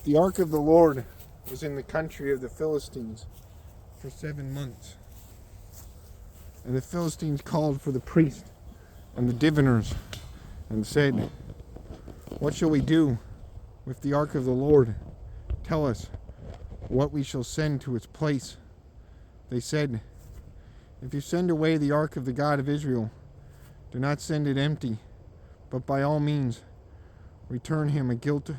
The ark of the Lord was in the country of the Philistines for 7 months. And the Philistines called for the priests and the diviners and said, "What shall we do with the ark of the Lord? Tell us what we shall send to its place." They said, "If you send away the ark of the God of Israel, do not send it empty, but by all means return him a guilt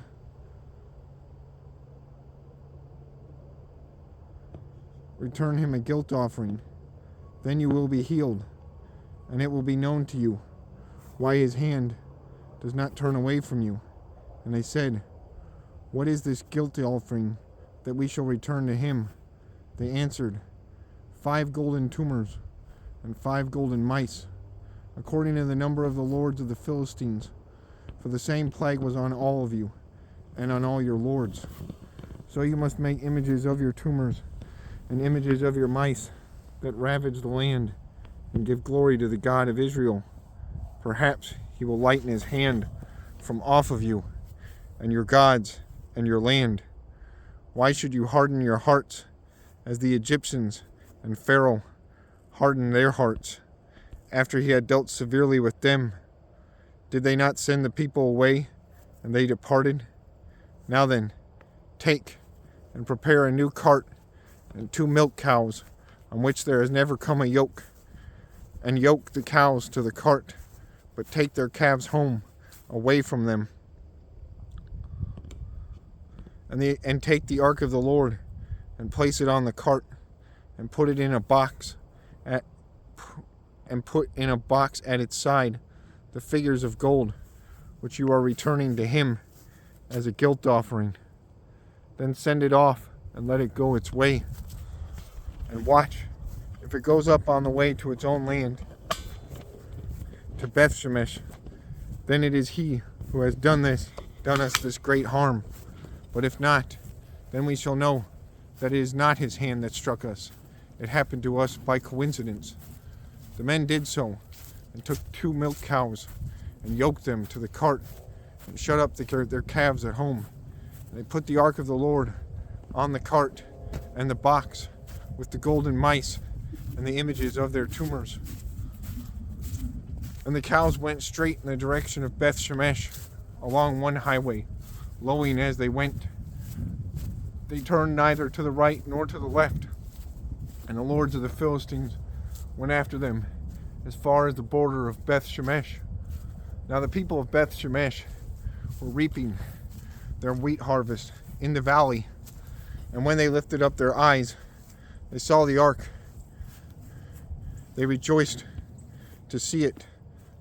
offering. Then you will be healed, and it will be known to you why his hand does not turn away from you." And they said, "What is this guilt offering that we shall return to him?" They answered, 5 golden tumors and 5 golden mice, according to the number of the lords of the Philistines. For the same plague was on all of you and on all your lords. So you must make images of your tumors and images of your mice that ravage the land, and give glory to the God of Israel. Perhaps he will lighten his hand from off of you and your gods and your land. Why should you harden your hearts as the Egyptians and Pharaoh hardened their hearts after he had dealt severely with them? Did they not send the people away, and they departed? Now then, take and prepare a new cart and 2 milk cows on which there has never come a yoke, and yoke the cows to the cart, but take their calves home away from them. And take the ark of the Lord and place it on the cart, and put it in a box at its side the figures of gold which you are returning to him as a guilt offering. Then send it off and let it go its way. And watch, if it goes up on the way to its own land, to Bethshemesh, then it is he who has done us this great harm. But if not, then we shall know that it is not his hand that struck us. It happened to us by coincidence." The men did so, and took 2 milk cows, and yoked them to the cart, and shut up their calves at home. And they put the ark of the Lord on the cart, and the box with the golden mice and the images of their tumors. And the cows went straight in the direction of Beth Shemesh along one highway, lowing as they went. They turned neither to the right nor to the left. And the lords of the Philistines went after them as far as the border of Beth Shemesh. Now the people of Beth Shemesh were reaping their wheat harvest in the valley. And when they lifted up their eyes, they saw the ark. They rejoiced to see it.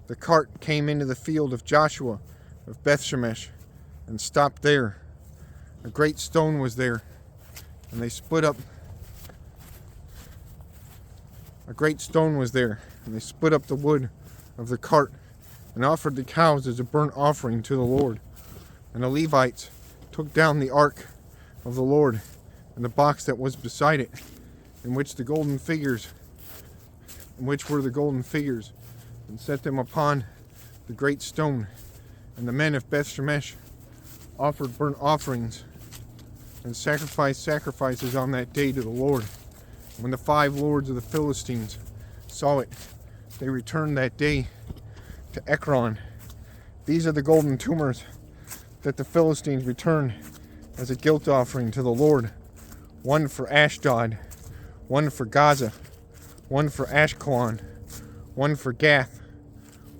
The cart came into the field of Joshua of Beth Shemesh and stopped there. A great stone was there, and they split up. The wood of the cart and offered the cows as a burnt offering to the Lord. And the Levites took down the ark of the Lord and the box that was beside it, in which were the golden figures, and set them upon the great stone. And the men of Beth Shemesh offered burnt offerings and sacrificed sacrifices on that day to the Lord. When the 5 lords of the Philistines saw it, they returned that day to Ekron. These are the golden tumors that the Philistines returned as a guilt offering to the Lord: 1 for Ashdod, 1 for Gaza, 1 for Ashkelon, 1 for Gath,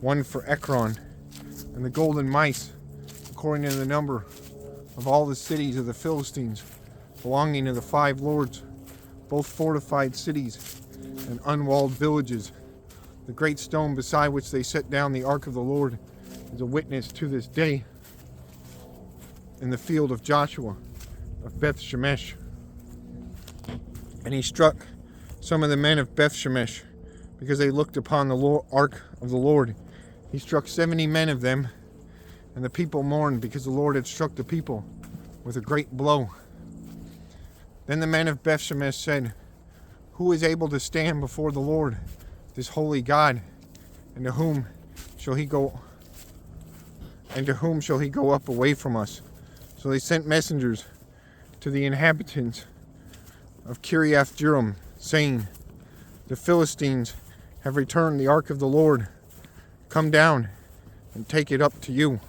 1 for Ekron. And the golden mice, according to the number of all the cities of the Philistines, belonging to the 5 lords, both fortified cities and unwalled villages. The great stone beside which they set down the ark of the Lord is a witness to this day in the field of Joshua of Beth Shemesh. And he struck some of the men of Beth Shemesh because they looked upon the ark of the Lord. He struck 70 men of them, and the people mourned because the Lord had struck the people with a great blow. Then the men of Beth Shemesh said, "Who is able to stand before the Lord, this holy God? And to whom shall he go up away from us?" So they sent messengers to the inhabitants of Kiriath Jearim, saying, the Philistines have returned the ark of the Lord. Come down and take it up to you.